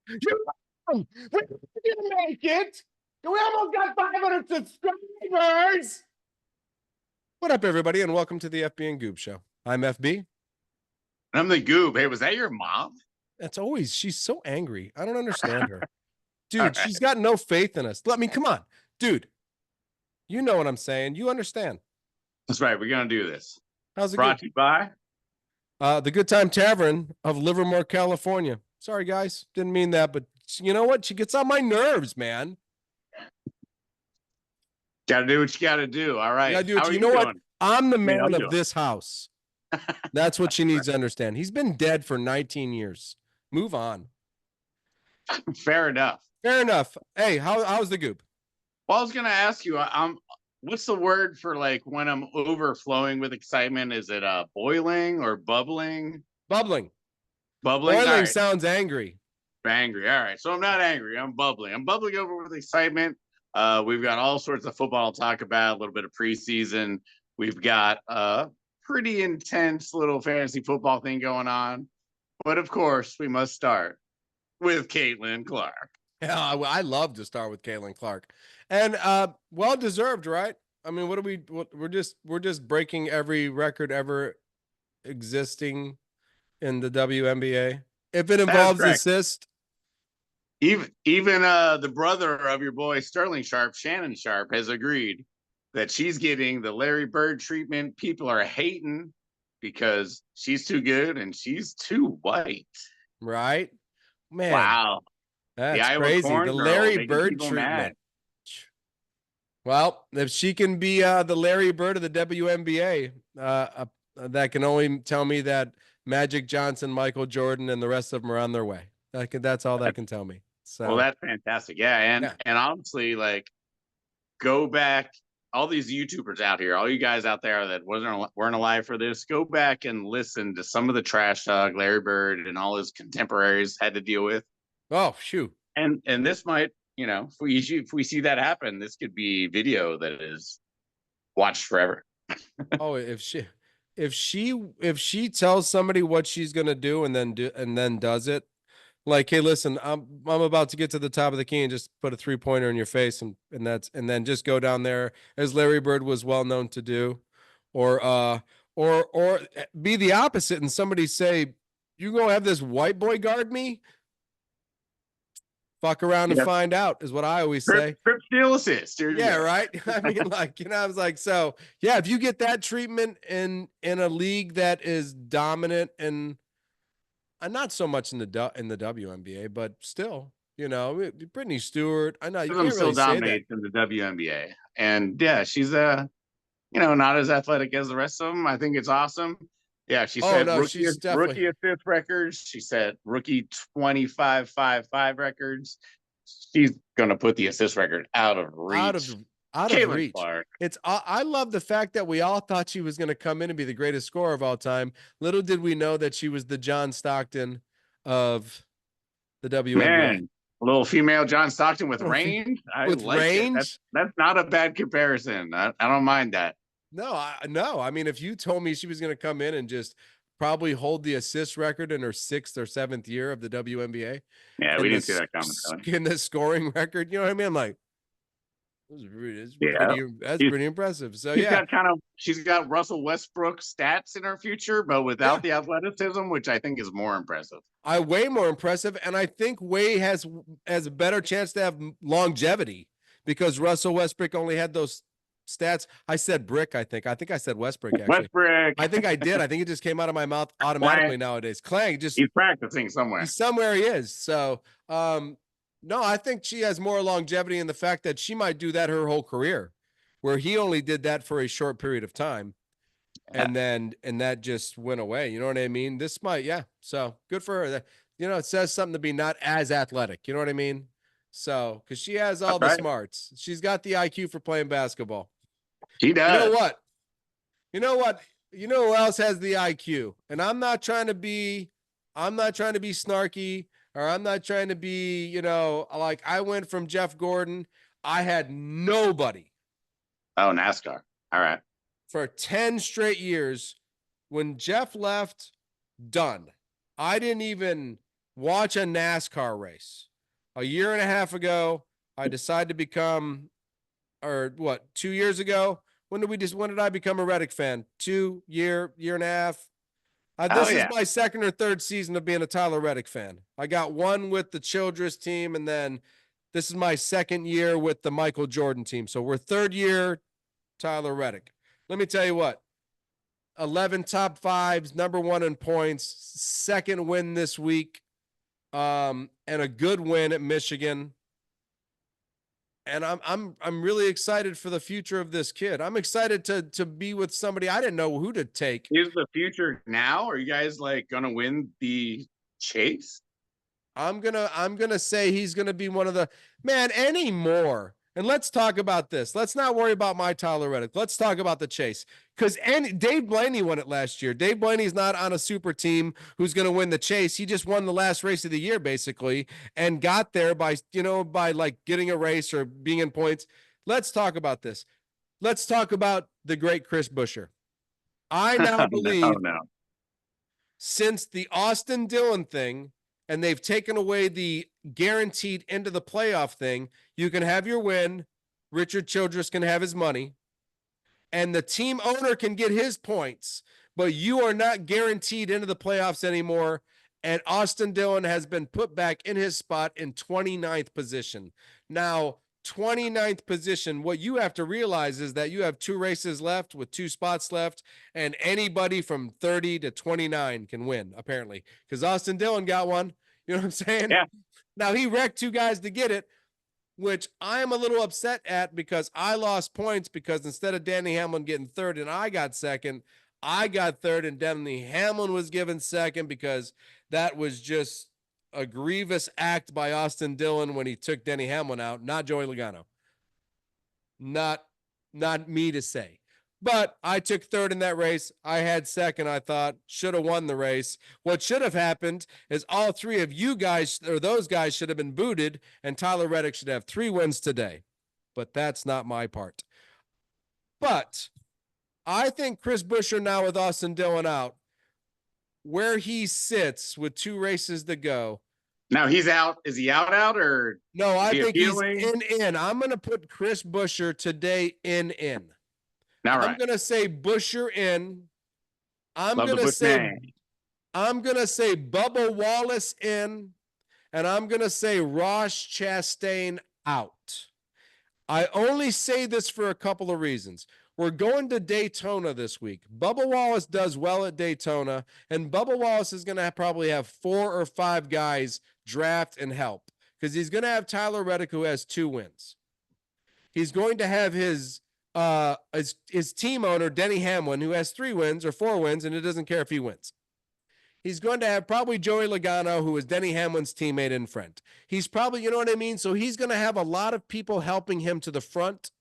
We didn't make it. We almost got 500 subscribers. What up, everybody, and welcome to the FB and Goob Show. I'm FB. I'm the Goob. Hey, was that your mom? That's always, she's so angry. I don't understand her. Dude, Right. she's got no faith in us. Let me, come on. Dude, you know what I'm saying. You understand. That's right. We're going to do this. How's it Brought to you by? The Good Time Tavern of Livermore, California. Sorry, guys. Didn't mean that, but you know what? She gets on my nerves, man. Got to do what you got to do. All right. You gotta do How it. are You you know doing? what? I'm the man I'm of doing. this house. That's what she needs to understand. He's been dead for 19 years. Move on. Fair enough. Fair enough. Hey, how's the Goob? Well, I was going to ask you, what's the word for like when I'm overflowing with excitement? Is it boiling or bubbling? Bubbling. Bubbling. Boiling Right. sounds angry. Angry. All right. So I'm not angry. I'm bubbling. I'm bubbling over with excitement. We've got all sorts of football to talk about, a little bit of preseason. We've got a pretty intense little fantasy football thing going on. But of course, we must start with Caitlin Clark. Yeah, I love to start with Caitlin Clark. And well deserved, right? I mean, we're just breaking every record ever existing in the WNBA. If it involves assist. Even the brother of your boy Sterling Sharp, Shannon Sharp, has agreed that she's getting the Larry Bird treatment. People are hating because she's too good and she's too white. Right? Man. Wow. That's crazy. The Larry Bird treatment. Well, if she can be the Larry Bird of the WNBA, that can only tell me that Magic Johnson, Michael Jordan, and the rest of them are on their way. That's all that can tell me. So, well, that's fantastic. Yeah, and honestly, like, go back. All these YouTubers out here, all you guys out there that weren't alive for this, go back and listen to some of the trash talk Larry Bird and all his contemporaries had to deal with. Oh, shoot. And this might, if we see that happen, this could be video that is watched forever. Oh, if she tells somebody what she's gonna do and then does it, like, hey, listen, I'm about to get to the top of the key and just put a 3-pointer in your face and then just go down there as Larry Bird was well known to do, or be the opposite and somebody say, you gonna have this white boy guard me? Fuck around and find out is what I always say. Trip steal assist. Yeah, right. I mean, like, I was like, so yeah, if you get that treatment in a league that is dominant and not so much in the WNBA, but still, Brittany Stewart. I know you can't really say that in the WNBA, and yeah, she's not as athletic as the rest of them. I think it's awesome. Yeah, she said rookie assist records. She said rookie 25-5-5 records. She's gonna put the assist record out of reach. Out of reach. Clark. I love the fact that we all thought she was going to come in and be the greatest scorer of all time. Little did we know that she was the John Stockton of the WNBA. Man, a little female John Stockton with range. With range. That's not a bad comparison. I don't mind that. No. I mean, if you told me she was going to come in and just probably hold the assist record in her 6th or 7th year of the WNBA. Yeah, we didn't see that coming. In the scoring record, you know what I mean? I'm like, that's pretty impressive. So she's got Russell Westbrook stats in her future, but without the athleticism, which I think is more impressive. Way more impressive, and I think Way has a better chance to have longevity because Russell Westbrook only had those stats. I said Brick. I think I said Westbrook. Actually, Westbrook. I think I did. I think it just came out of my mouth automatically nowadays. Clang he's practicing somewhere. Somewhere he is. So. No, I think she has more longevity in the fact that she might do that her whole career, where he only did that for a short period of time. And that just went away. You know what I mean? This might, yeah. So good for her. It says something to be not as athletic. You know what I mean? So, because she has all the smarts. She's got the IQ for playing basketball. She does. You know what? You know who else has the IQ? And I'm not trying to be snarky. Or I'm not trying to be, like I went from Jeff Gordon. I had nobody. Oh, NASCAR. All right. For 10 straight years. When Jeff left, done. I didn't even watch a NASCAR race. A year and a half ago, I decided to become, or what, 2 years ago? When did I become a Reddick fan? Year and a half. Oh This is yeah. my second or third season of being a Tyler Reddick fan. I got one with the Childress team, and then this is my second year with the Michael Jordan team. So we're third year Tyler Reddick. Let me tell you what, 11 top fives, number one in points, second win this week, and a good win at Michigan. And I'm really excited for the future of this kid. I'm excited to be with somebody I didn't know who to take. Is the future now? Are you guys like gonna win the chase? I'm gonna say he's gonna be one of the man anymore. And let's talk about this. Let's not worry about my Tyler Reddick. Let's talk about the chase. Because Dave Blaney won it last year. Dave Blaney's not on a super team who's going to win the chase. He just won the last race of the year, basically, and got there by like getting a race or being in points. Let's talk about this. Let's talk about the great Chris Buescher. I now believe no. Since the Austin Dillon thing, and they've taken away the guaranteed into the playoff thing, you can have your win. Richard Childress can have his money. And the team owner can get his points, but you are not guaranteed into the playoffs anymore. And Austin Dillon has been put back in his spot in 29th position. Now, 29th position, what you have to realize is that you have 2 races left with 2 spots left, and anybody from 30 to 29 can win, apparently, because Austin Dillon got one. You know what I'm saying? Yeah. Now, he wrecked 2 guys to get it, which I am a little upset at because I lost points because instead of Denny Hamlin getting third and I got second, I got third and Denny Hamlin was given second because that was just a grievous act by Austin Dillon when he took Denny Hamlin out, not Joey Logano. Not me to say. But I took third in that race. I had second, I thought. Should have won the race. What should have happened is all 3 of you guys, or those guys, should have been booted, and Tyler Reddick should have 3 wins today. But that's not my part. But I think Chris Buescher now with Austin Dillon out, where he sits with 2 races to go. Now he's out. Is he out or? No, I think appealing? he's in. I'm going to put Chris Buescher today in. All right. I'm going to say Buescher in. I'm Love going the to Bush say name. I'm going to say Bubba Wallace in, and I'm going to say Ross Chastain out. I only say this for a couple of reasons. We're going to Daytona this week. Bubba Wallace does well at Daytona, and Bubba Wallace is going to probably have 4 or 5 guys draft and help because he's going to have Tyler Reddick, who has 2 wins. He's going to have his team owner, Denny Hamlin, who has 3 wins or 4 wins, and it doesn't care if he wins. He's going to have probably Joey Logano, who is Denny Hamlin's teammate and friend. He's probably, you know what I mean? So he's going to have a lot of people helping him to the front,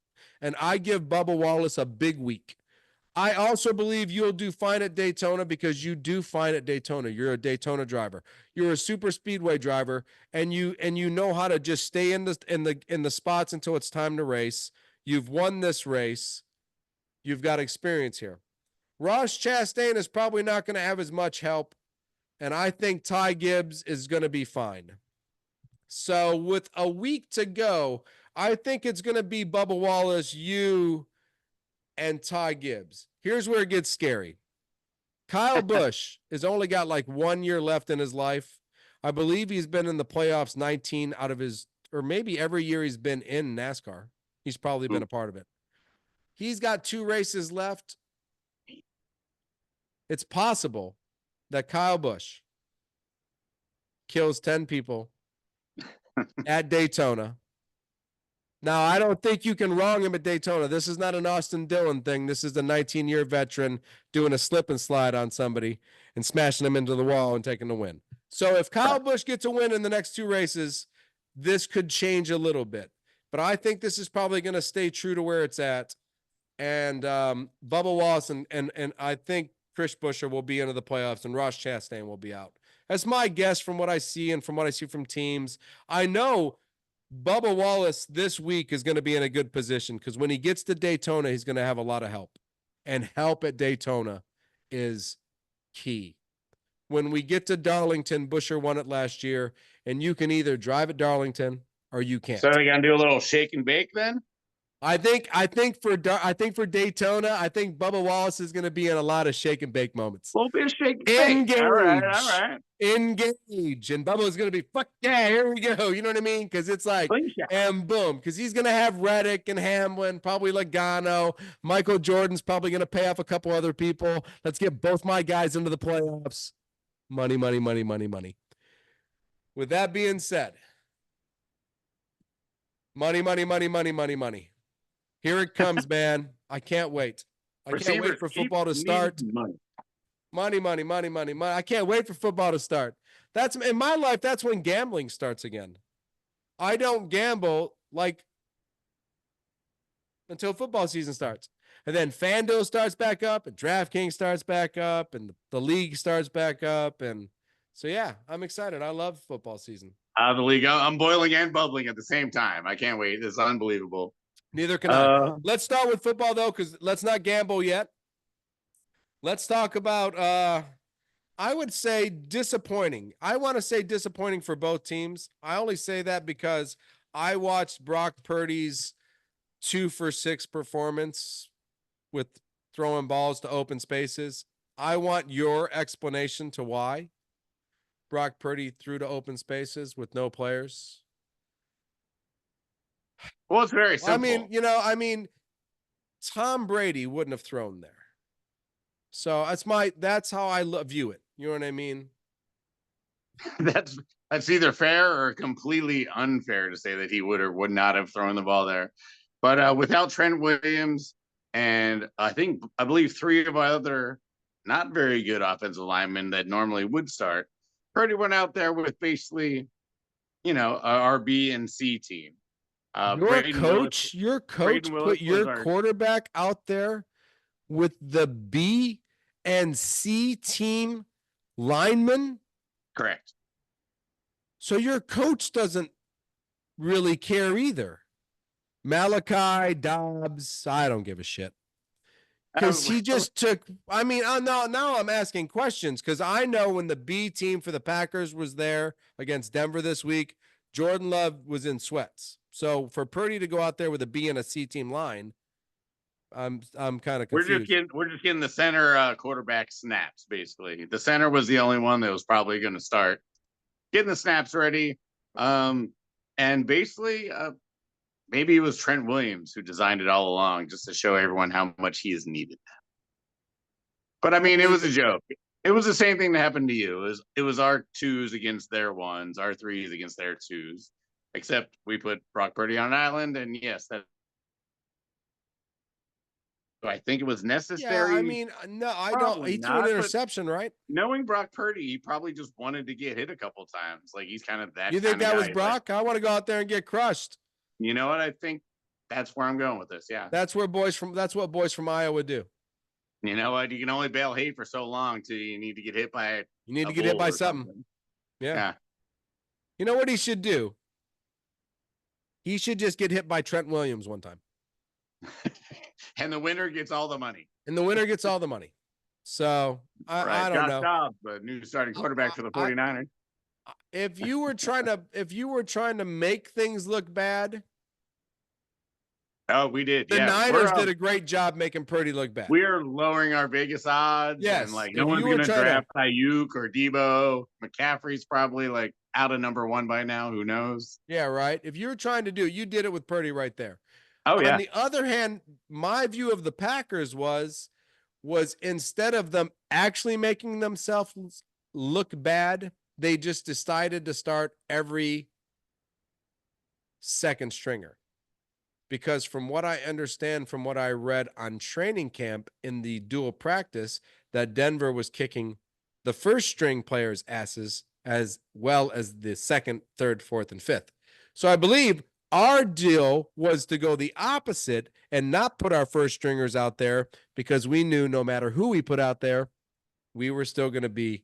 and I give Bubba Wallace a big week. I also believe you'll do fine at Daytona because you do fine at Daytona. You're a Daytona driver. You're a super speedway driver, and you know how to just stay in the spots until it's time to race. You've won this race. You've got experience here. Ross Chastain is probably not going to have as much help, and I think Ty Gibbs is going to be fine. So with a week to go, I think it's going to be Bubba Wallace, you, and Ty Gibbs. Here's where it gets scary. Kyle Busch has only got like 1 year left in his life. I believe he's been in the playoffs 19 out of his, or maybe every year he's been in NASCAR. He's probably been a part of it. He's got 2 races left. It's possible that Kyle Busch kills 10 people at Daytona. Now, I don't think you can wrong him at Daytona. This is not an Austin Dillon thing. This is a 19-year veteran doing a slip and slide on somebody and smashing them into the wall and taking the win. So if Kyle Busch gets a win in the next 2 races, this could change a little bit. But I think this is probably going to stay true to where it's at. And Bubba Wallace and I think Chris Buescher will be into the playoffs and Ross Chastain will be out. That's my guess from what I see and from what I see from teams. I know Bubba Wallace this week is going to be in a good position because when he gets to Daytona, he's going to have a lot of help. And help at Daytona is key. when we get to Darlington, Busher won it last year, and you can either drive at Darlington or you can't. So we gonna do a little shake and bake then? I think for Daytona, I think Bubba Wallace is going to be in a lot of shake and bake moments. A little bit of shake and bake. Engage. All right. Engage. And Bubba's going to be, fuck yeah, here we go. You know what I mean? Because it's like, and boom. Because he's going to have Reddick and Hamlin, probably Logano. Michael Jordan's probably going to pay off a couple other people. Let's get both my guys into the playoffs. Money, money, money, money, money. With that being said, money, money, money, money, money, money. Here it comes, man. I can't wait. I can't wait for football to start. Money, money, money, money, money. I can't wait for football to start. That's in my life. That's when gambling starts again. I don't gamble like until football season starts. And then FanDuel starts back up and DraftKings starts back up and the league starts back up. And so, yeah, I'm excited. I love football season. The league. I'm boiling and bubbling at the same time. I can't wait. This is unbelievable. Neither can I. Let's start with football, though, because let's not gamble yet. Let's talk about, I would say, disappointing. I want to say disappointing for both teams. I only say that because I watched Brock Purdy's 2-for-6 performance with throwing balls to open spaces. I want your explanation to why Brock Purdy threw to open spaces with no players. Well, it's very simple. I mean, Tom Brady wouldn't have thrown there. So that's how I view it. You know what I mean? That's either fair or completely unfair to say that he would or would not have thrown the ball there. But without Trent Williams and I believe 3 of our other not very good offensive linemen that normally would start, Purdy went out there with basically, a RB and C team. Your coach put your quarterback out there with the B and C team linemen? Correct. So your coach doesn't really care either. Malachi, Dobbs, I don't give a shit. Because he just took, now I'm asking questions because I know when the B team for the Packers was there against Denver this week, Jordan Love was in sweats. So for Purdy to go out there with a B and a C team line, I'm kind of confused. We're just getting the center quarterback snaps, basically. The center was the only one that was probably going to start. Getting the snaps ready. And basically, maybe it was Trent Williams who designed it all along just to show everyone how much he is needed. But I mean, it was a joke. It was the same thing that happened to you. It was our 2s against their 1s, our 3s against their 2s. Except we put Brock Purdy on an island, and yes, I think it was necessary. Yeah, I mean, no, I don't. He threw an interception, right? Knowing Brock Purdy, he probably just wanted to get hit a couple times. Like he's kind of that. You think that was Brock? I want to go out there and get crushed. You know what? I think that's where I'm going with this. Yeah, that's what boys from Iowa do. You know what? You can only bail hate for so long till you need to get hit by. You need to get hit by something. Yeah. You know what he should do? He should just get hit by Trent Williams one time. And the winner gets all the money. So I don't know. Dobbs, the new starting quarterback for the 49ers. If you were trying to make things look bad. Oh, we did. The Niners did a great job making Purdy look bad. We are lowering our Vegas odds. Yes. And no one's going to draft Ayuk or Debo. McCaffrey's probably out of number 1 by now. Who knows? Yeah, right. If you were trying to you did it with Purdy right there. Oh, yeah. On the other hand, my view of the Packers was instead of them actually making themselves look bad, they just decided to start every second stringer. Because from what I understand, from what I read on training camp in the dual practice, that Denver was kicking the first string players' asses as well as the second, third, fourth, and fifth. So I believe our deal was to go the opposite and not put our first stringers out there because we knew no matter who we put out there, we were still going to be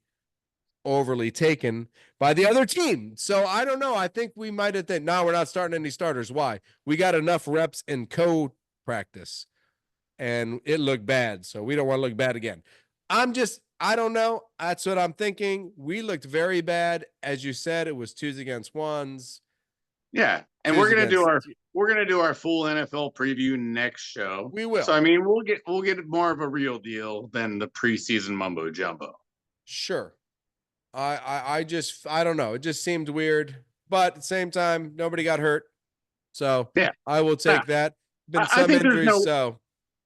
overly taken by the other team. So I don't know. I think we might have said, no, we're not starting any starters. Why? We got enough reps in co-practice and it looked bad. So we don't want to look bad again. I don't know. That's what I'm thinking. We looked very bad. As you said, it was twos against ones. Yeah, and Twos we're gonna do against. our full NFL preview next show. We will. So I mean, we'll get more of a real deal than the preseason mumbo jumbo. Sure. I don't know. It just seemed weird, but at the same time, nobody got hurt, so Yeah, I will take that. Been I some think there's injuries, no. so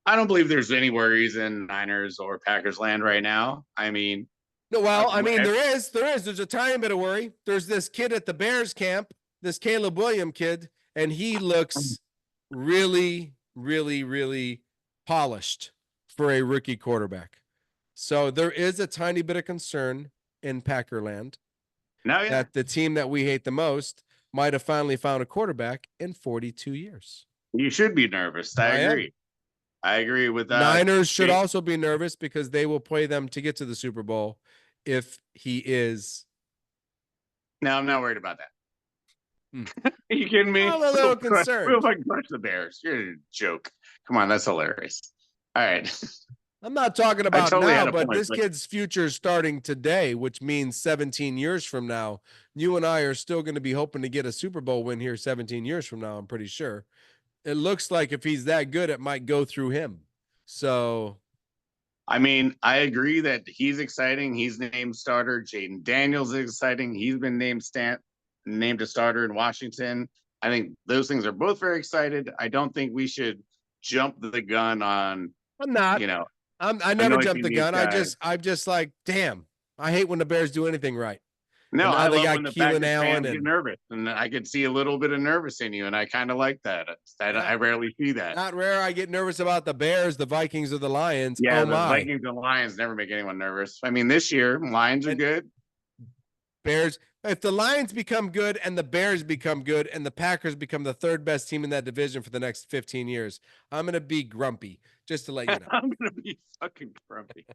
I don't believe there's any worries in Niners or Packers land right now. I mean, no. Well, I mean, there's a tiny bit of worry. There's this kid at the Bears camp, this Caleb Williams kid, and he looks really, really, really polished for a rookie quarterback. So there is a tiny bit of concern in Packerland that the team that we hate the most might have finally found a quarterback in 42 years. You should be nervous. I agree. I agree with that. Niners should also be nervous because they will play them to get to the Super Bowl if he is. No, I'm not worried about that. Are you kidding me? I'm a little concerned. We'll fucking crush the Bears. You're a joke. Come on, that's hilarious. All right. I'm not talking about totally now, but point, this kid's future is starting today, which means 17 years from now, you and I are still going to be hoping to get a Super Bowl win here 17 years from now, I'm pretty sure. It looks like if he's that good, it might go through him. So, I mean, I agree that he's exciting. He's named starter. Jaden Daniels is exciting. He's been named a starter in Washington. I think those things are both very excited. I don't think we should jump the gun on. I'm not. I never jumped the gun. I'm just like, damn. I hate when the Bears do anything right. No, I love when the Packers fans get nervous, and I could see a little bit of nervous in you, and I kind of like that. I rarely see that. Not rare. I get nervous about the Bears, the Vikings, or the Lions. Yeah, the Vikings and Lions never make anyone nervous. I mean, this year Lions are good. Bears. If the Lions become good and the Bears become good and the Packers become the third best team in that division for the next 15 years, I'm gonna be grumpy. Just to let you know, I'm gonna be fucking grumpy.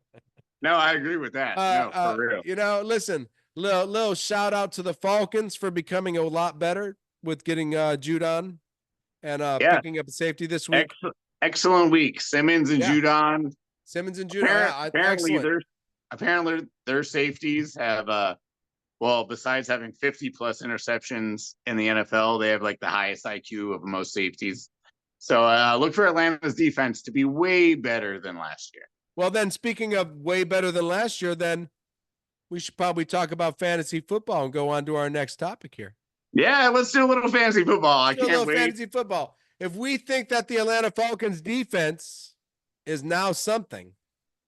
No, I agree with that. No, for real. Listen. Little shout out to the Falcons for becoming a lot better with getting Judon and picking up a safety this week. Excellent week. Simmons and Judon. Apparently their safeties have besides having 50 plus interceptions in the NFL, they have like the highest IQ of most safeties. So look for Atlanta's defense to be way better than last year. Well, then speaking of way better than last year, then we should probably talk about fantasy football and go on to our next topic here. Yeah, let's do a little fantasy football. I can't wait. Fantasy football. If we think that the Atlanta Falcons defense is now something.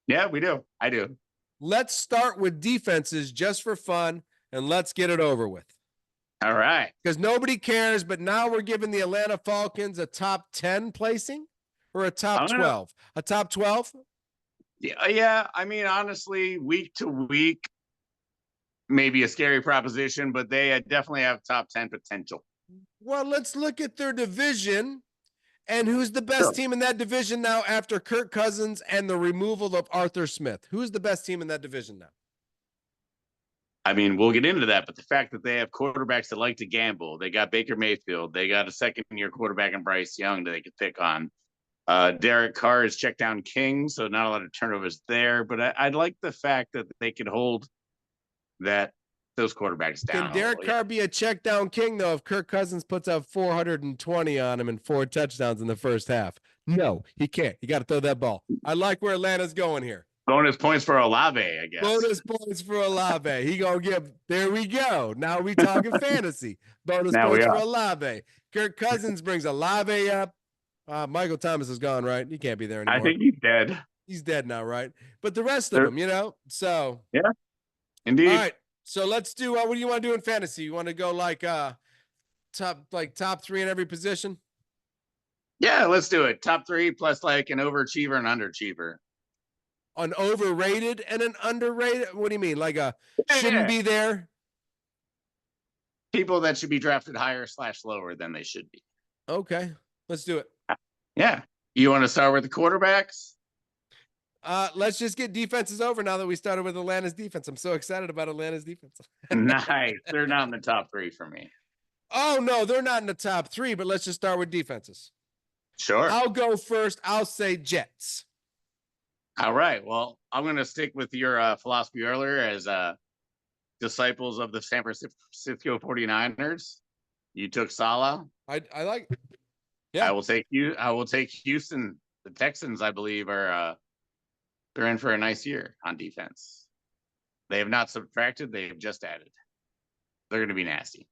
Yeah, we do. I do. Let's start with defenses just for fun and let's get it over with. All right. Because nobody cares, but now we're giving the Atlanta Falcons a top 10 placing or a top 12? A top 12? Yeah. I mean, honestly, week to week, maybe a scary proposition, but they definitely have top 10 potential. Well, let's look at their division and who's the best team in that division now after Kirk Cousins and the removal of Arthur Smith. Who's the best team in that division now? I mean, we'll get into that, but the fact that they have quarterbacks that like to gamble, they got Baker Mayfield, they got a second-year quarterback in Bryce Young that they could pick on. Derek Carr is check down king, so not a lot of turnovers there, but I'd like the fact that they could hold those quarterbacks down. Can Derek Carr be a check down king though if Kirk Cousins puts up 420 on him and 4 touchdowns in the first half? No, he can't. You got to throw that ball. I like where Atlanta's going here. Bonus points for Olave, I guess. Bonus points for Olave. He gonna give. There we go. Now we talking fantasy. Bonus points for Olave. Kirk Cousins brings Olave up. Michael Thomas is gone, right? He can't be there anymore. I think he's dead. He's dead now, right? But the rest of them, so yeah, indeed. All right. So let's do what do you want to do in fantasy? You want to go like top 3 in every position? Yeah, let's do it. Top 3 plus like an overachiever and underachiever. An overrated and an underrated? What do you mean? Like shouldn't be there? People that should be drafted higher / lower than they should be. Okay, let's do it. Yeah. You want to start with the quarterbacks? Let's just get defenses over now that we started with Atlanta's defense. I'm so excited about Atlanta's defense. Nice. They're not in the top 3 for me. Oh, no, they're not in the top 3, but let's just start with defenses. Sure. I'll go first. I'll say Jets. All right. Well, I'm going to stick with your philosophy earlier as disciples of the San Francisco 49ers. You took Salah. I like. I Yeah. will take you. I will take Houston. The Texans, I believe, are they're in for a nice year on defense. They have not subtracted; they have just added. They're going to be nasty.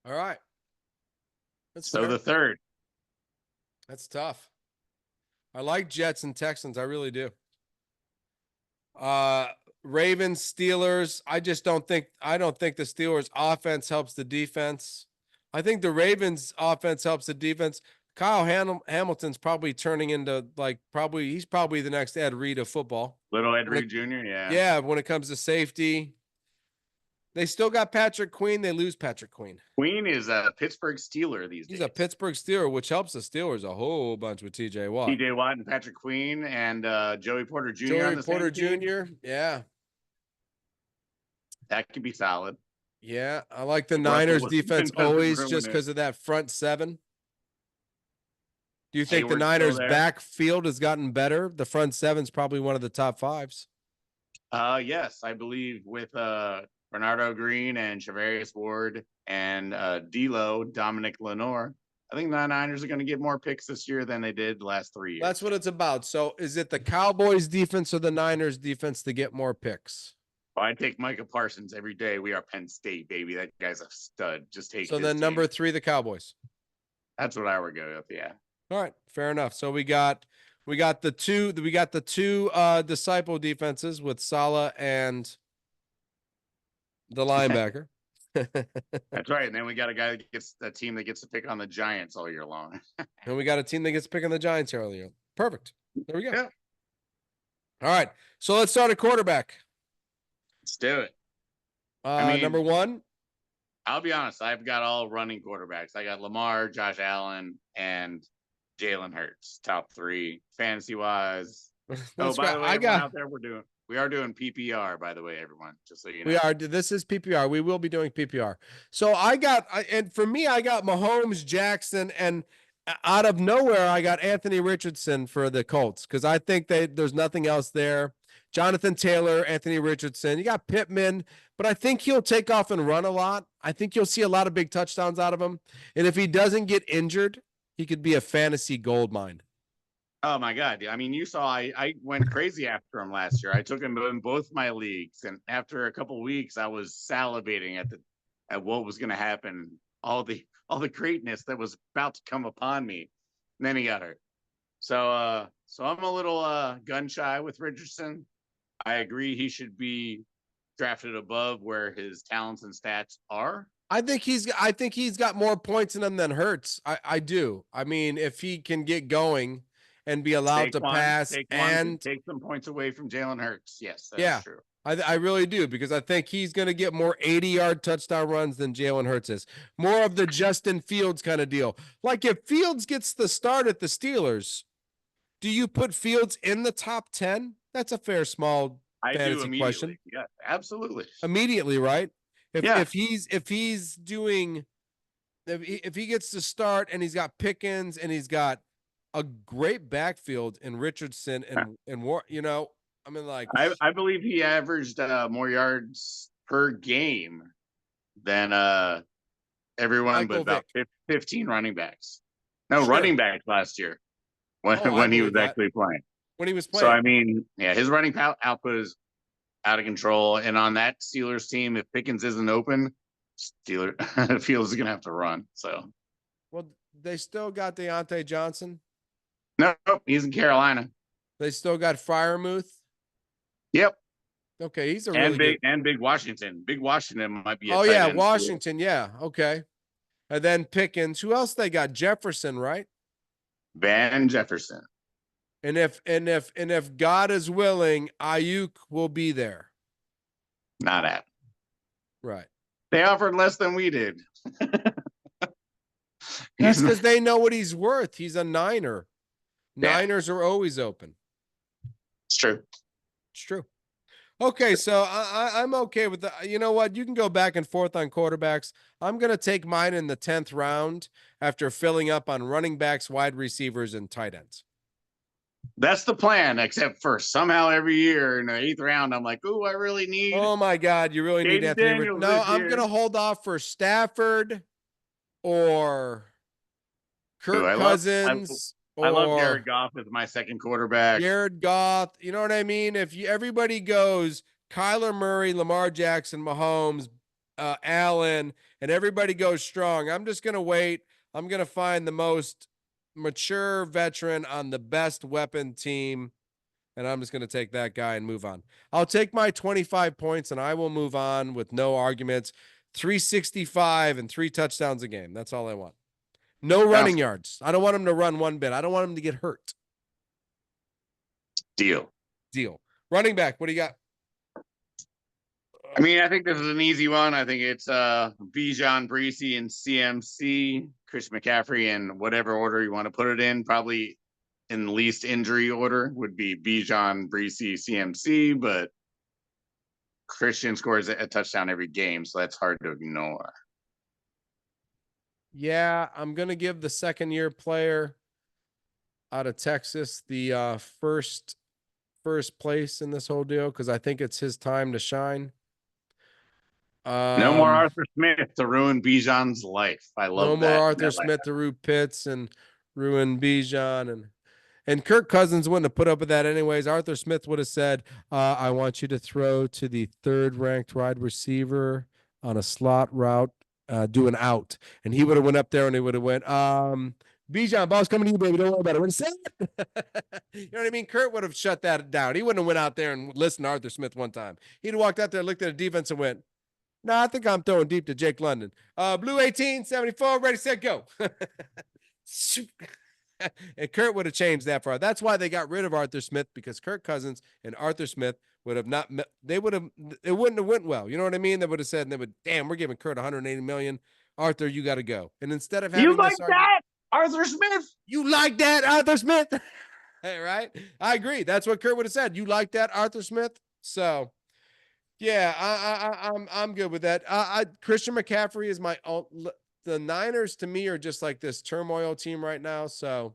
All right. That's So fair. the third, That's tough. I like Jets and Texans. I really do. Uh Ravens, Steelers. I don't think the Steelers offense helps the defense. I think the Ravens offense helps the defense. Kyle Hamilton's probably turning into he's probably the next Ed Reed of football. little Ed When Reed it, Jr. Yeah, yeah, when it comes to safety. They still got Patrick Queen. They lose Patrick Queen. Queen is a Pittsburgh Steeler these He's days. a Pittsburgh Steeler, which helps the Steelers a whole bunch with TJ Watt. TJ Watt and Patrick Queen and Joey Porter Jr. Joey on the Porter same team. Jr. Yeah. That could be solid. Yeah. I like the Russell Niners Wilson defense doesn't always ruin just it. because of that front seven. Do you think the Hayward's still Niners there. backfield has gotten better? The front seven's probably one of the top fives. Yes, I believe with Bernardo Green and Charvarius Ward and D'Lo, Dominic Lenore. I think the Niners are going to get more picks this year than they did the last 3 years. That's what it's about. So is it the Cowboys defense or the Niners defense to get more picks? I take Micah Parsons every day. We are Penn State, baby. That guy's a stud. Just take. So his then team. number 3, the Cowboys. That's what I would go with. Yeah. All right, fair enough. So we got the two disciple defenses with Salah and the linebacker. That's right. And then we got a guy that gets a team that gets to pick on the Giants all year long. And we got a team that gets picking the Giants earlier. Perfect. There we go. Yeah. All right. So let's start at quarterback. Let's do it. I mean, number 1. I'll be honest. I've got all running quarterbacks. I got Lamar, Josh Allen, and Jalen Hurts. Top 3 fantasy wise. Oh, by the way, out there, we are doing PPR, by the way, everyone, just so you know. We are. This is PPR. We will be doing PPR. So and for me, I got Mahomes, Jackson, and out of nowhere, I got Anthony Richardson for the Colts because I think there's nothing else there. Jonathan Taylor, Anthony Richardson. You got Pittman, but I think he'll take off and run a lot. I think you'll see a lot of big touchdowns out of him. And if he doesn't get injured, he could be a fantasy gold mine. Oh my God. I mean, you saw I went crazy after him last year. I took him in both my leagues. And after a couple of weeks, I was salivating at what was going to happen. All the greatness that was about to come upon me. And then he got hurt. So I'm a little gun shy with Richardson. I agree he should be drafted above where his talents and stats are. I think he's got more points in him than Hurts. I do. I mean, if he can get going and be allowed to pass and take some points away from Jalen Hurts. Yes, that's true. I really do, because I think he's going to get more 80-yard touchdown runs than Jalen Hurts is. More of the Justin Fields kind of deal. Like if Fields gets the start at the Steelers, do you put Fields in the top 10? That's a fair small fantasy question. Yeah, absolutely. Immediately, right? If he gets to start and he's got Pickens and he's got a great backfield in Richardson and War, I mean, like I believe he averaged more yards per game than everyone, but about 15 running backs. No, running backs last year when he was actually playing. When he was playing. So I mean, yeah, his running output is out of control. And on that Steelers team, if Pickens isn't open, Fields is gonna have to run. So, well, they still got Deontay Johnson. No, he's in Carolina. They still got Freiermuth. Yep. Okay, he's a really good... and Big Washington. Big Washington might be. Washington. Yeah. Okay. And then Pickens. Who else they got? Jefferson, right? Van Jefferson. And if God is willing, Ayuk will be there. Not at. Right. They offered less than we did. That's because they know what he's worth. He's a Niner. Niners are always open. It's true. It's true. Okay, so I'm okay with that. You know what? You can go back and forth on quarterbacks. I'm going to take mine in the 10th round after filling up on running backs, wide receivers, and tight ends. That's the plan, except for somehow every year in the 8th round, I'm like, oh, I really need Oh my God, you really need Jaden Anthony. Daniels No, this I'm year. gonna hold off for Stafford or Ooh, Kirk Cousins I love Jared or Goff as my second quarterback. Jared Goff. You know what I mean? If everybody goes Kyler Murray, Lamar Jackson, Mahomes, Allen, and everybody goes strong, I'm just gonna wait. I'm gonna find the most mature veteran on the best weapon team, and I'm just gonna take that guy and move on. I'll take my 25 points and I will move on with no arguments. 365 and 3 touchdowns a game. That's all I want. No Sounds running yards. I don't want him to run one bit. I don't want him to get hurt. deal. Deal. Running back, what do you got? I mean, I think this is an easy one. I think it's Bijan, Breesy, and CMC, Chris McCaffrey, in whatever order you want to put it in. Probably in the least injury order would be Bijan, Breesy, CMC, but Christian scores a touchdown every game, so that's hard to ignore. Yeah, I'm going to give the second-year player out of Texas the first place in this whole deal because I think it's his time to shine. No more Arthur Smith to ruin Bijan's life. I love no more that. Arthur Smith to ruin Pitts and ruin Bijan and Kirk Cousins wouldn't have put up with that anyways. Arthur Smith would have said, I want you to throw to the 3rd-ranked wide receiver on a slot route, do an out. And he would have went up there and he would have went, Bijan, ball's coming to you, baby. Don't worry about it. What is that? You know what I mean? Kurt would have shut that down. He wouldn't have went out there and listened to Arthur Smith one time. He'd have walked out there, looked at the defense and went, no, I think I'm throwing deep to Jake London. Blue 18, 74, ready, set, go. And Kurt would have changed that for. That's why they got rid of Arthur Smith, because Kirk Cousins and Arthur Smith would have not. They would have. It wouldn't have went well. You know what I mean? They would have said, and they would, damn, we're giving Kurt 180 million. Arthur, you got to go. And instead of having you like this argument, that, Arthur Smith? you like that, Arthur Smith? Hey, right? I agree. That's what Kurt would have said. You like that, Arthur Smith? So, yeah, I'm good with that. Christian McCaffrey is my. The Niners to me are just like this turmoil team right now. So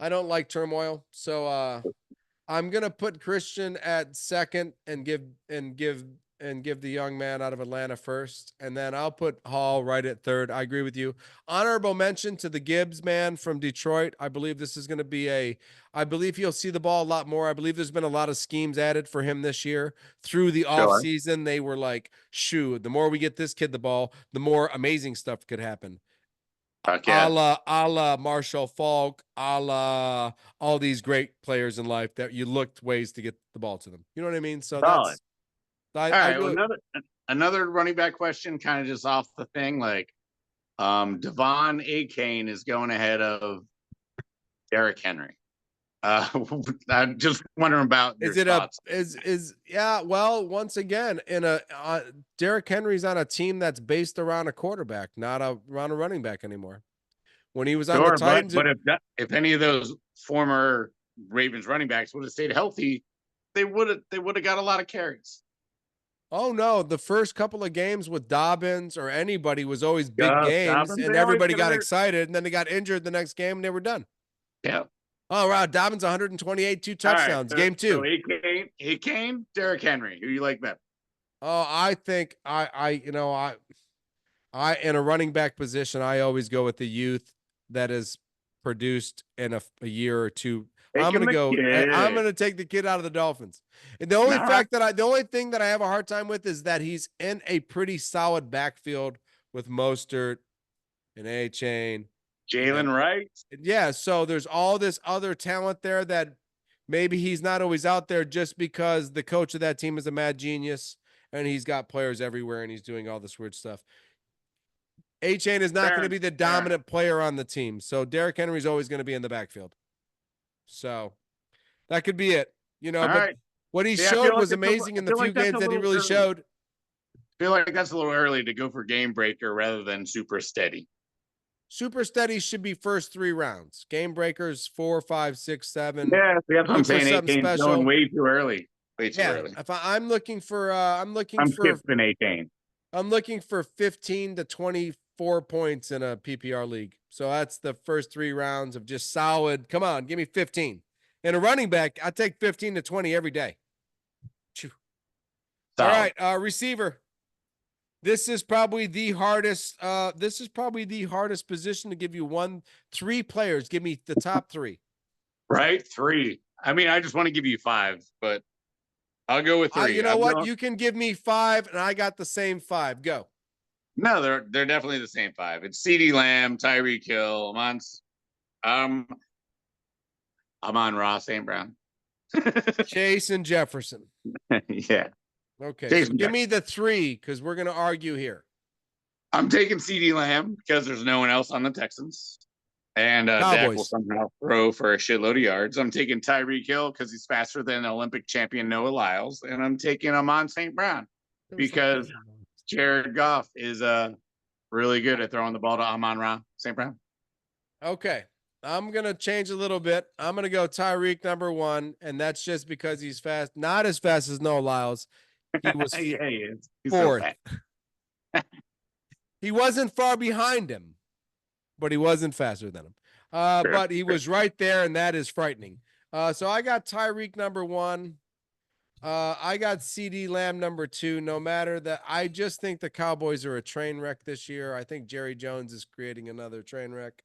I don't like turmoil. So I'm gonna put Christian at second and give the young man out of Atlanta first, and then I'll put Hall right at third. I agree with you. Honorable mention to the Gibbs man from Detroit. I believe this is going to be I believe he'll see the ball a lot more. I believe there's been a lot of schemes added for him this year. Through the offseason, they were like, shoo, the more we get this kid the ball, the more amazing stuff could happen. Yeah. A la Marshall Falk, a la all these great players in life that you looked ways to get the ball to them. You know what I mean? So Solid. All right. Really, another running back question, kind of just off the thing. Like, Devon Achane is going ahead of Derrick Henry. I'm just wondering about your thoughts. Well, once again, Derrick Henry's on a team that's based around a quarterback, not around a running back anymore. When he was on the Titans, but if any of those former Ravens running backs would have stayed healthy, they would have got a lot of carries. Oh no, the first couple of games with Dobbins or anybody was always big games, Dobbins, and everybody got excited, and then they got injured the next game and they were done. Yeah. Oh wow, Dobbins 128, 2 touchdowns, game 2. So Achane, Derrick Henry. Who you like better? Oh, I think I in a running back position, I always go with the youth that is produced in a year or two. I'm going to take the kid out of the Dolphins. And the only thing that I have a hard time with is that he's in a pretty solid backfield with Mostert and Achane. Jalen Wright. Yeah. So there's all this other talent there that maybe he's not always out there just because the coach of that team is a mad genius and he's got players everywhere and he's doing all this weird stuff. Achane is not going to be the dominant player on the team. So Derrick Henry's always going to be in the backfield. So that could be it, but what he showed was amazing in the few games that he really showed. I feel like that's a little early to go for game breaker rather than super steady. Super steady should be first 3 rounds. Game breakers 4, 5, 6, 7. Yeah, that's what I'm saying. Achane's going way too early. Early. If I'm looking for, skipping Achane. I'm looking for 15 to 20 4 points in a PPR league. So that's the first 3 rounds of just solid. Come on, give me 15. And a running back, I take 15 to 20 every day. All right, receiver. This is probably the hardest. This is probably the hardest position to give you 3 players. Give me the top 3. Right, 3. I mean, I just want to give you 5, but I'll go with 3. You know what? You can give me 5, and I got the same 5. Go. No, they're definitely the same 5. It's CeeDee Lamb, Tyreek Hill, Amon-Ra, St. Brown. Chase and Jefferson. Yeah. Okay, Chase so give me the 3 because we're going to argue here. I'm taking CeeDee Lamb because there's no one else on the Texans. And Dak will somehow throw for a shitload of yards. I'm taking Tyreek Hill because he's faster than Olympic champion Noah Lyles. And I'm taking Amon St. Brown because Jared Goff is really good at throwing the ball to Amon-Ra St. Brown. Okay. I'm going to change a little bit. I'm going to go Tyreek number 1, and that's just because he's fast. Not as fast as Noah Lyles. He was yeah, he is. He's 4th. So He wasn't far behind him, but he wasn't faster than him. But he was right there, and that is frightening. So I got Tyreek number 1. I got CeeDee Lamb number 2. No matter that, I just think the Cowboys are a train wreck this year. I think Jerry Jones is creating another train wreck.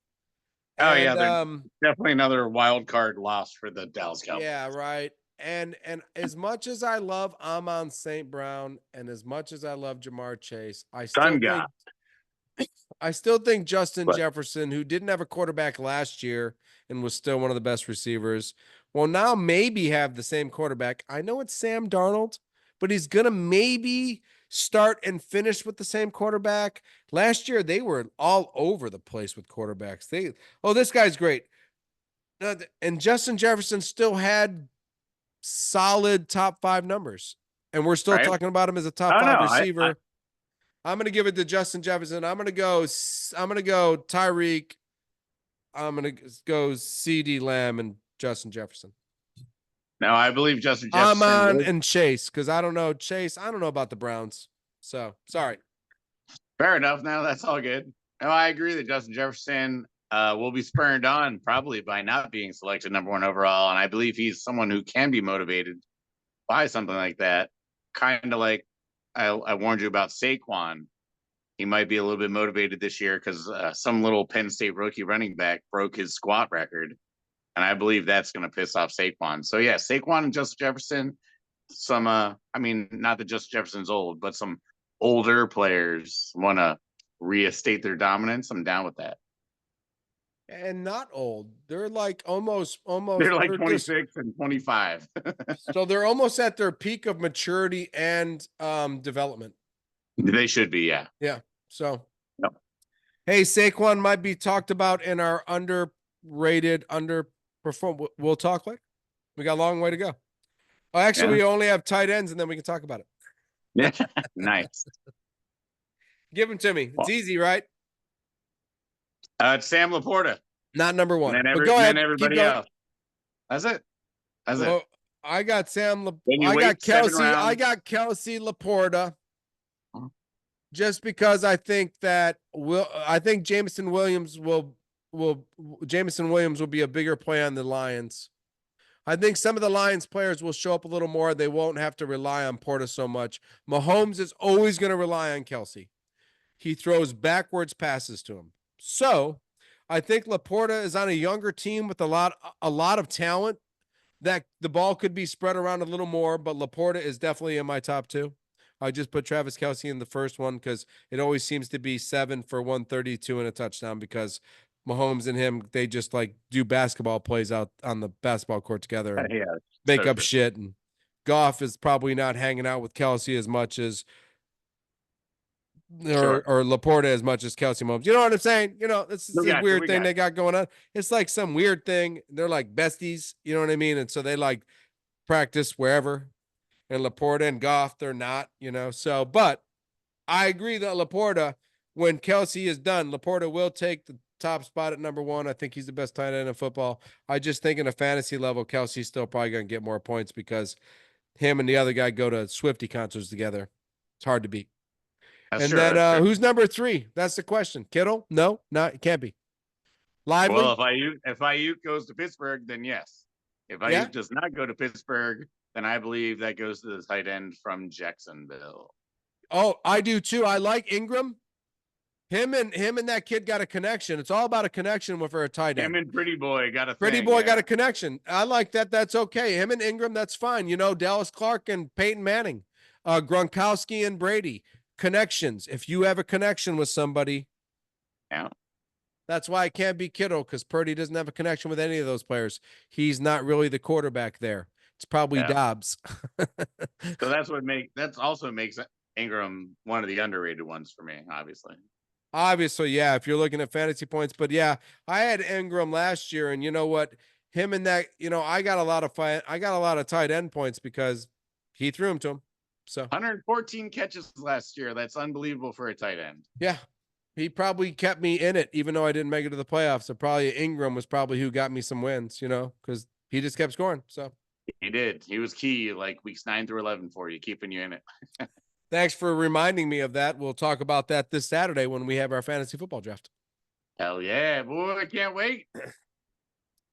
Oh, and, yeah, definitely another wild card loss for the Dallas Cowboys. Yeah, right. And as much as I love Amon St. Brown and as much as I love Jamar Chase, I still think Justin Jefferson, who didn't have a quarterback last year and was still one of the best receivers, will now maybe have the same quarterback. I know it's Sam Darnold, but he's going to maybe start and finish with the same quarterback. Last year, they were all over the place with quarterbacks. This guy's great. And Justin Jefferson still had solid top 5 numbers. And we're still talking about him as a top 5 receiver. I'm going to give it to Justin Jefferson. I'm going to go Tyreek. I'm going to go CeeDee Lamb and Justin Jefferson. No, I believe Justin Jefferson. Amon and Chase, because I don't know Chase. I don't know about the Browns. So, sorry. Fair enough. No, that's all good. No, I agree that Justin Jefferson will be spurned on probably by not being selected number 1 overall. And I believe he's someone who can be motivated by something like that. Kind of like I warned you about Saquon. He might be a little bit motivated this year because some little Penn State rookie running back broke his squat record. And I believe that's going to piss off Saquon. So, yeah, Saquon and Justin Jefferson, not that Justin Jefferson's old, but some older players want to reinstate their dominance. I'm down with that. And not old. They're like almost. They're like 26 and 25. So they're almost at their peak of maturity and development. They should be, yeah. Yeah. So, Hey, Saquon might be talked about in our underrated, underperform. We'll talk later. We got a long way to go. Oh, actually, we only have tight ends, and then we can talk about it. Yeah, nice. Give them to me. It's easy, right? It's Sam Laporta. Not number 1. But go ahead. Everybody else. That's it. I got I got Kelsey. I got Kelsey Laporta. Just because I think that Jameson Williams will be a bigger play on the Lions. I think some of the Lions players will show up a little more. They won't have to rely on Porta so much. Mahomes is always going to rely on Kelsey. He throws backwards passes to him. So I think Laporta is on a younger team with a lot of talent that the ball could be spread around a little more, but Laporta is definitely in my top 2. I just put Travis Kelce in the first one because it always seems to be 7 for 132 and a touchdown because Mahomes and him, they just like do basketball plays out on the basketball court together and make up shit. And Goff is probably not hanging out with Kelce as much as or Laporta as much as Kelce Mahomes. You know what I'm saying? This is this weird thing they got going on. It's like some weird thing. They're like besties, you know what I mean? And so they like practice wherever. And Laporta and Goff, they're not, So, but I agree that Laporta, when Kelce is done, Laporta will take the top spot at number 1. I think he's the best tight end in football. I just think in a fantasy level, Kelce's still probably going to get more points because him and the other guy go to Swiftie concerts together. It's hard to beat. That's And true. then That's true. who's number 3? That's the question. Kittle? No, not it can't be. Well, Lively? if Ayuk goes to Pittsburgh, then yes. If Yeah. Ayuk does not go to Pittsburgh, then I believe that goes to the tight end from Jacksonville. Oh, I do too. I like Ingram. Him and that kid got a connection. It's all about a connection with a tight Him end. and Pretty Boy got a Pretty thing. boy got Yeah. a connection. I like that. That's okay. Him and Ingram, that's fine. Dallas Clark and Peyton Manning, Gronkowski and Brady. Connections. If you have a connection with somebody, Yeah. that's why it can't be Kittle, because Purdy doesn't have a connection with any of those players. He's not really the quarterback there. It's probably Yeah. Dobbs. So that's also makes Ingram one of the underrated ones for me, obviously. Obviously, yeah, if you're looking at fantasy points. But yeah, I had Ingram last year, and you know what? Him and that, I got a lot of tight end points because he threw them to him. So 114 catches last year. That's unbelievable for a tight end. yeah, he probably kept me in it, even though I didn't make it to the playoffs. So probably Ingram was probably who got me some wins, because he just kept scoring. So He did. He was key like weeks 9 through 11 for you, keeping you in it. thanks for reminding me of that. We'll talk about that this Saturday when we have our fantasy football draft. Hell yeah, boy! I can't wait.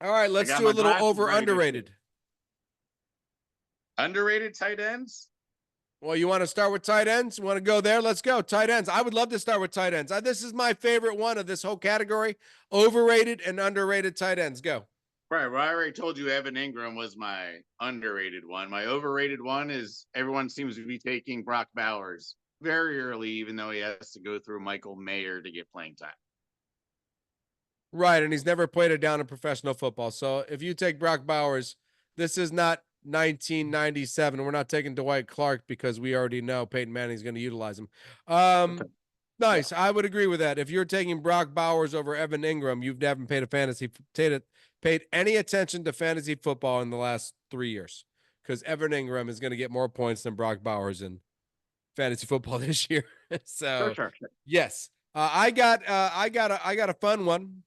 All right, let's got do a my little glasses over ready to underrated. Underrated tight ends. Well, you want to start with tight ends? You want to go there? Let's go. Tight ends. I would love to start with tight ends. This is my favorite one of this whole category. Overrated and underrated tight ends. Go. Right. Well, I already told you Evan Ingram was my underrated one. My overrated one is everyone seems to be taking Brock Bowers very early, even though he has to go through Michael Mayer to get playing time. Right, and he's never played it down in professional football. So if you take Brock Bowers, this is not 1997. We're not taking Dwight Clark because we already know Peyton Manning's going to utilize him. Nice. I would agree with that. If you're taking Brock Bowers over Evan Ingram, you haven't paid any attention to fantasy football in the last 3 years, because Evan Ingram is going to get more points than Brock Bowers in fantasy football this year. So Sure. yes, I got a fun one.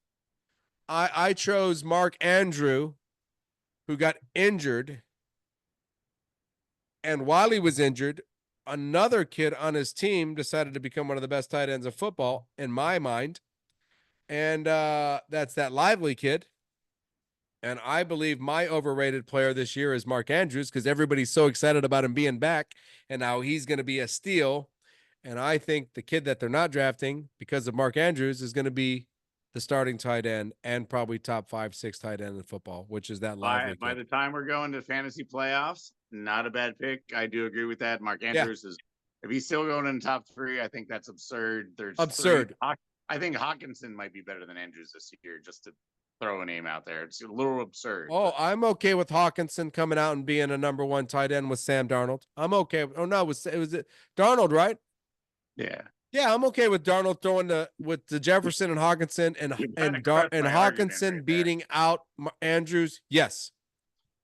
I chose Mark Andrew, who got injured. And while he was injured, another kid on his team decided to become one of the best tight ends of football, in my mind. And that's that Lively kid. And I believe my overrated player this year is Mark Andrews, because everybody's so excited about him being back and now he's going to be a steal. And I think the kid that they're not drafting because of Mark Andrews is going to be the starting tight end and probably top 5, 6 tight end in football, which is that Lively By kid. the time we're going to fantasy playoffs, not a bad pick. I do agree with that. Mark Andrews is, if he's still going in the top 3, I think that's absurd. There's absurd. I think Hawkinson might be better than Andrews this year, just to throw a name out there. It's a little absurd. Oh, I'm okay with Hawkinson coming out and being a number 1 tight end with Sam Darnold. I'm okay. Oh no, it was Darnold, right? Yeah. Yeah, I'm okay with Darnold throwing with the Jefferson and Hawkinson and Hawkinson right beating out Andrews. Yes.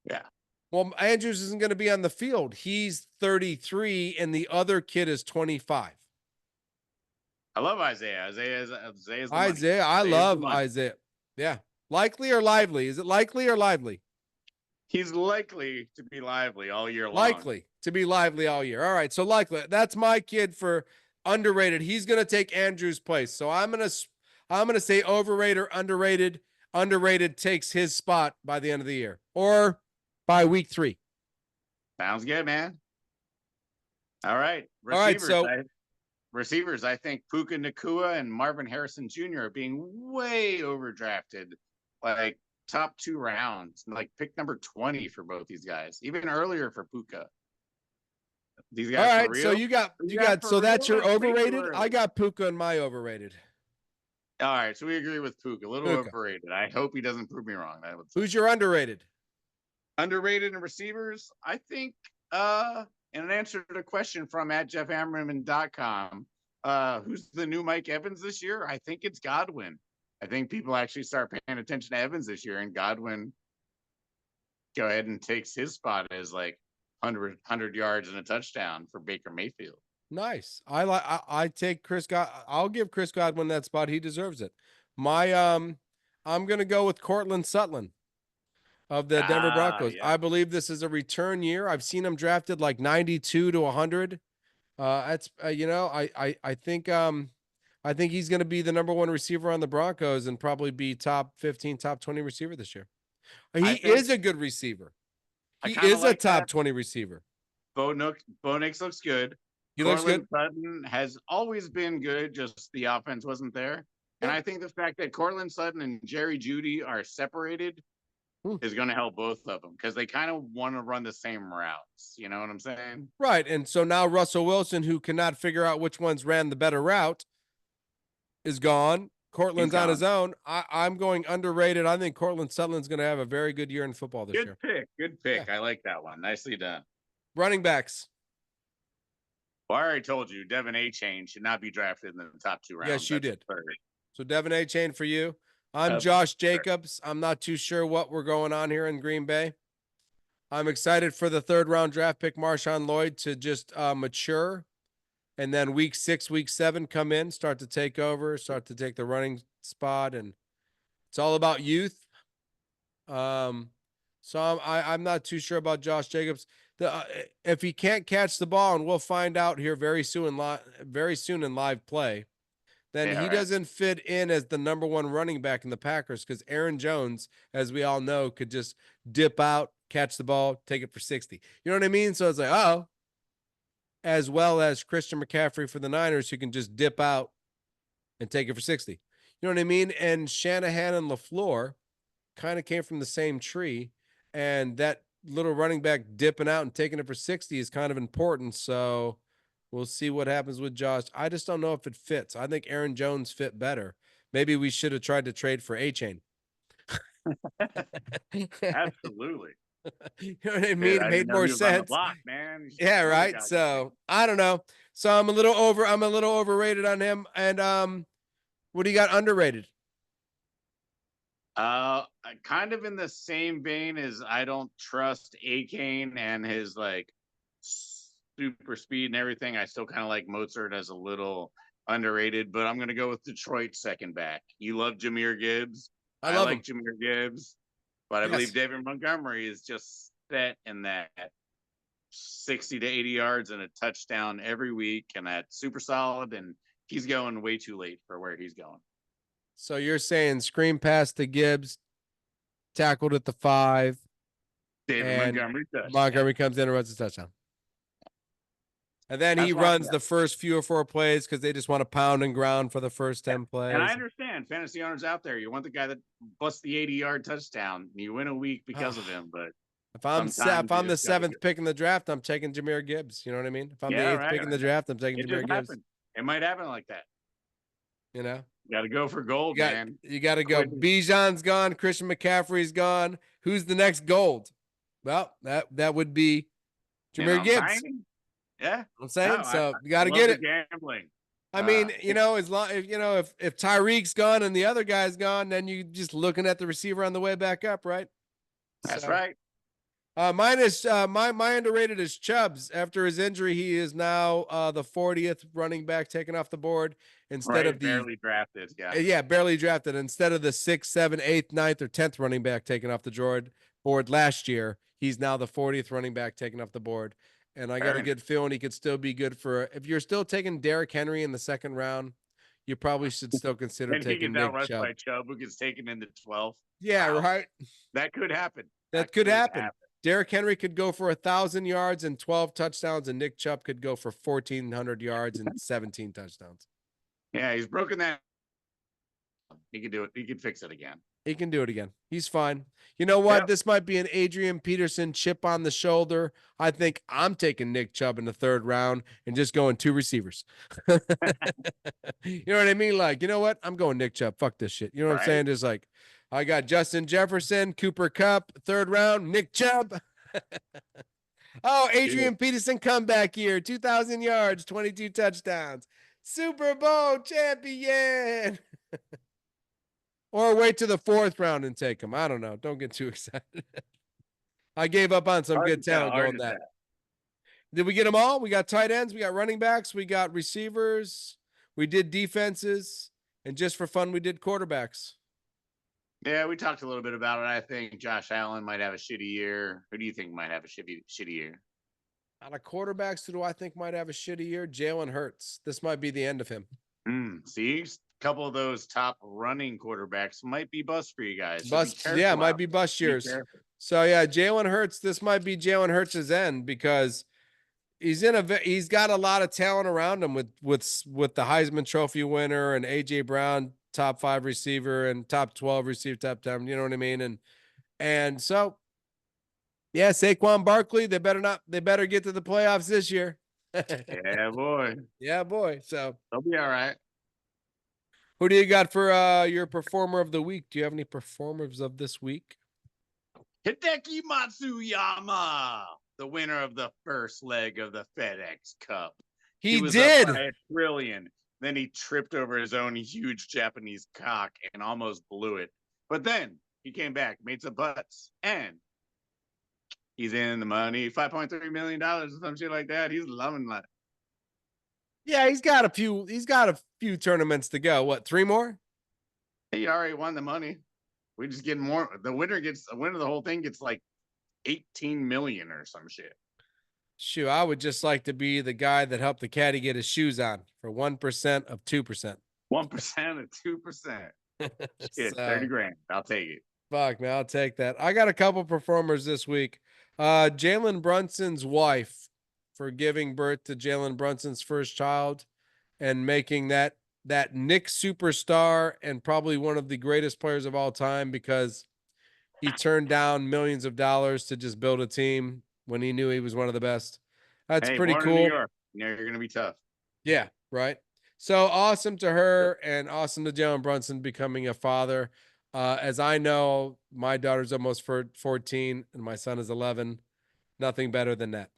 Yeah. Well, Andrews isn't going to be on the field. He's 33 and the other kid is 25. I love Isaiah. Isaiah's the Isaiah, I love Isaiah. Yeah. Likely or lively? Is it likely or lively? He's likely to be lively all year long. Likely to be lively all year. All right. So likely. That's my kid for underrated. He's going to take Andrew's place. So I'm going to say overrated or underrated. Underrated takes his spot by the end of the year or by week 3. Sounds good, man. All right. Receivers, I think Puka Nacua and Marvin Harrison Jr. are being way overdrafted, like top 2 rounds, like pick number 20 for both these guys, even earlier for Puka. These guys. All right, so you got so that's your overrated. I got Puka in my overrated. All right, so we agree with Puka. A little overrated. I hope he doesn't prove me wrong. Who's your underrated? Underrated in receivers, I think. In an answer to the question from @JeffHammerman.com, who's the new Mike Evans this year? I think it's Godwin. I think people actually start paying attention to Evans this year, and Godwin go ahead and takes his spot as like 100 yards and a touchdown for Baker Mayfield. Nice. I take Chris I'll give Chris Godwin that spot. He deserves it. I'm gonna go with Cortland Sutton of the Denver Broncos. Yeah. I believe this is a return year. I've seen him drafted like 92 to 100. That's I think he's going to be the number one receiver on the Broncos and probably be top 15, top 20 receiver this year. He I think is a good receiver. I He kind of is a like top that. 20 receiver. Bo Nix looks good. He looks good. Cortland Sutton has always been good, just the offense wasn't there. And Yeah. I think the fact that Cortland Sutton and Jerry Judy are separated is going to help both of them because they kind of want to run the same routes. You know what I'm saying? Right. And so now Russell Wilson, who cannot figure out which ones ran the better route, is gone. He's Cortland's on his gone. own. I'm going underrated. I think Cortland Sutton's going to have a very good year in football this year. Good pick. I like that one. Nicely done. Running backs. Well, I already told you, Devin Achane should not be drafted in the top 2 rounds. Yes, you That's did. third. So Devin Achane for you. I'm Josh Jacobs. I'm not too sure what we're going on here in Green Bay. I'm excited for the 3rd round draft pick, Marshawn Lloyd, to just mature. And then week 6, week 7, come in, start to take over, start to take the running spot. And it's all about youth. So I'm not too sure about Josh Jacobs. If he can't catch the ball, and we'll find out here very soon in live play, then he doesn't fit in as the number 1 running back in the Packers because Aaron Jones, as we all know, could just dip out, catch the ball, take it for 60. You know what I mean? So it's like, oh, as well as Christian McCaffrey for the Niners, who can just dip out and take it for 60. You know what I mean? And Shanahan and LaFleur kind of came from the same tree, and that little running back dipping out and taking it for 60 is kind of important. So we'll see what happens with Josh. I just don't know if it fits. I think Aaron Jones fit better. Maybe we should have tried to trade for A-Chain. Absolutely. You know what I mean? It made more sense. On the block, man. Yeah, right. So I don't know. So I'm a little overrated on him. And what do you got underrated? Kind of in the same vein as I don't trust Achane and his like super speed and everything. I still kind of like Mozart as a little underrated, but I'm gonna go with Detroit second back. You love Jahmyr Gibbs. I like Jahmyr Gibbs, but I believe David Montgomery is just set in that 60 to 80 yards and a touchdown every week, and that's super solid. And he's going way too late for where he's going. So you're saying screen pass to Gibbs, tackled at the 5. David Montgomery comes in and runs a touchdown. And then he runs the first few or 4 plays because they just want to pound and ground for the first 10 plays. And I understand fantasy owners out there, you want the guy that busts the 80-yard touchdown. You win a week because of him, but if I'm the 7th pick in the draft, I'm taking Jahmyr Gibbs. You know what I mean? If I'm the 8th pick in the draft, I'm taking Jahmyr Gibbs. It might happen like that. You know? You got to go for gold, man. You got to go. Bijan's gone. Christian McCaffrey's gone. Who's the next gold? Well, that would be Jahmyr Gibbs. Yeah, I'm saying so. You got to get it. Gambling. I mean, as long if Tyreek's gone and the other guy's gone, then you just looking at the receiver on the way back up, right? That's right. Mine is my underrated is Chubbs. After his injury, he is now the 40th running back taken off the board instead of the barely drafted. Yeah, barely drafted instead of the 6th, 7th, 8th, 9th, or 10th running back taken off the board last year. He's now the 40th running back taken off the board. And I got a good feeling he could still be good for. If you're still taking Derrick Henry in the 2nd round, you probably should still consider taking Nick Chubb. By Chubb, who gets taken in the 12th. Yeah, right. That could happen. That could happen. Derrick Henry could go for 1,000 yards and 12 touchdowns, and Nick Chubb could go for 1,400 yards and 17 touchdowns. Yeah, he's broken that. He can do it. He can fix it again. He can do it again. He's fine. You know what? Yep. This might be an Adrian Peterson chip on the shoulder. I think I'm taking Nick Chubb in the 3rd round and just going 2 receivers. You know what I mean? Like, you know what? I'm going Nick Chubb. Fuck this shit. You know what I'm saying? Just like, I got Justin Jefferson, Cooper Kupp, 3rd round, Nick Chubb. Oh, Adrian Peterson comeback year, 2,000 yards, 22 touchdowns. Super Bowl champion. Or wait to the 4th round and take him. I don't know. Don't get too excited. I gave up on some good talent going that. Did we get them all? We got tight ends. We got running backs. We got receivers. We did defenses. And just for fun, we did quarterbacks. Yeah, we talked a little bit about it. I think Josh Allen might have a shitty year. Who do you think might have a shitty year? Out of quarterbacks, who do I think might have a shitty year? Jalen Hurts. This might be the end of him. See, a couple of those top running quarterbacks might be bust for you guys. So Bust, yeah, might be bust years. So yeah, Jalen Hurts. This might be Jalen Hurts' end because he's got a lot of talent around him with the Heisman Trophy winner and AJ Brown, top 5 receiver and top 12 receiver, top 10. You know what I mean? And so, yeah, Saquon Barkley. They better get to the playoffs this year. Yeah, boy. Yeah, boy. So they'll be all right. Who do you got for your performer of the week? Do you have any performers of this week? Hideki Matsuyama, the winner of the first leg of the FedEx Cup. He was did. Up by $1 trillion. Then he tripped over his own huge Japanese cock and almost blew it. But then he came back, made some putts, and he's in the money, $5.3 million or some shit like that. He's loving life. Yeah, he's got a few tournaments to go. What, 3 more? He already won the money. We just get more. The winner of the whole thing gets like 18 million or some shit. Shoot, I would just like to be the guy that helped the caddy get his shoes on for 1% of 2%. 1% of 2%. Shit, 30 grand. I'll take it. Fuck, man, I'll take that. I got a couple performers this week. Jalen Brunson's wife, for giving birth to Jalen Brunson's first child and making that Nick superstar and probably one of the greatest players of all time, because he turned down millions of dollars to just build a team when he knew he was one of the best. That's pretty cool. New York, you're going to be tough. Yeah, right. So awesome to her and awesome to Jalen Brunson becoming a father. As I know, my daughter's almost 14 and my son is 11. Nothing better than that.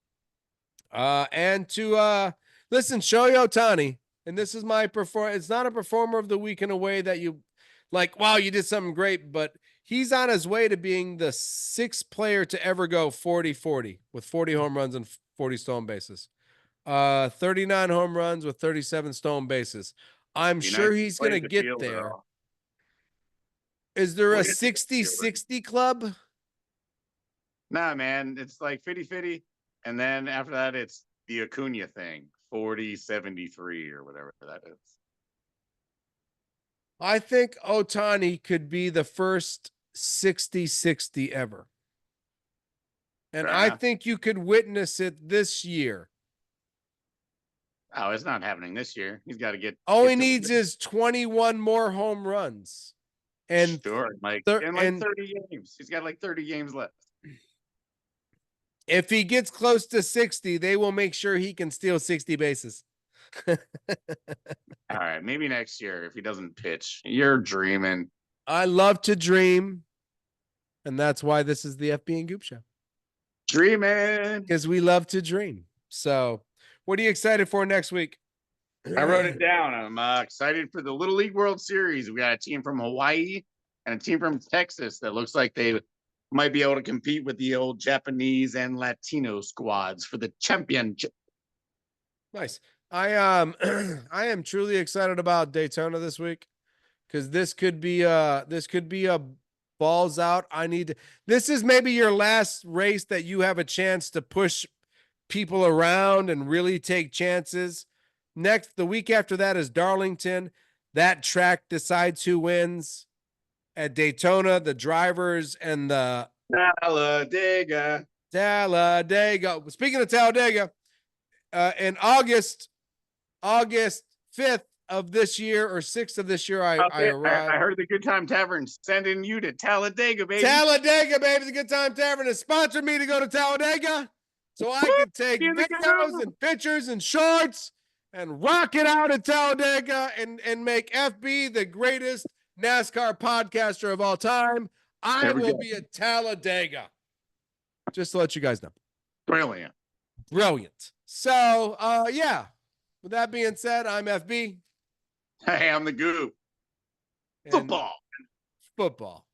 And to listen, Shohei Ohtani, and this is my it's not a performer of the week in a way that you like, wow, you did something great, but he's on his way to being the 6th player to ever go 40-40 with 40 home runs and 40 stolen bases. 39 home runs with 37 stolen bases. I'm sure he's going to get there. Is there a 60-60 club? Nah, man, it's like 50-50. And then after that, it's the Acuna thing, 40-73 or whatever that is. I think Ohtani could be the first 60-60 ever. And I think you could witness it this year. Oh, it's not happening this year. He's got to get. All he needs is 21 more home runs. And sure, like in 30 games. He's got like 30 games left. If he gets close to 60, they will make sure he can steal 60 bases. All right, maybe next year if he doesn't pitch. You're dreaming. I love to dream. And that's why this is the FB and Goob Show. Dreaming. Because we love to dream. So, what are you excited for next week? I wrote it down. I'm excited for the Little League World Series. We got a team from Hawaii and a team from Texas that looks like they might be able to compete with the old Japanese and Latino squads for the championship. Nice. I am truly excited about Daytona this week, because this could be a balls out. This is maybe your last race that you have a chance to push people around and really take chances. The week after that is Darlington. That track decides who wins. At Daytona, the drivers and the Talladega. Speaking of Talladega, in August 5th of this year or 6th of this year, I arrived. I heard the Good Time Tavern sending you to Talladega, baby. Talladega, baby. The Good Time Tavern has sponsored me to go to Talladega so I could take videos and pictures and shorts and rock it out at Talladega and make FB the greatest NASCAR podcaster of all time. I will be at Talladega. Just to let you guys know. Brilliant. So, yeah. With that being said, I'm FB. Hey, I'm the Goob. Football.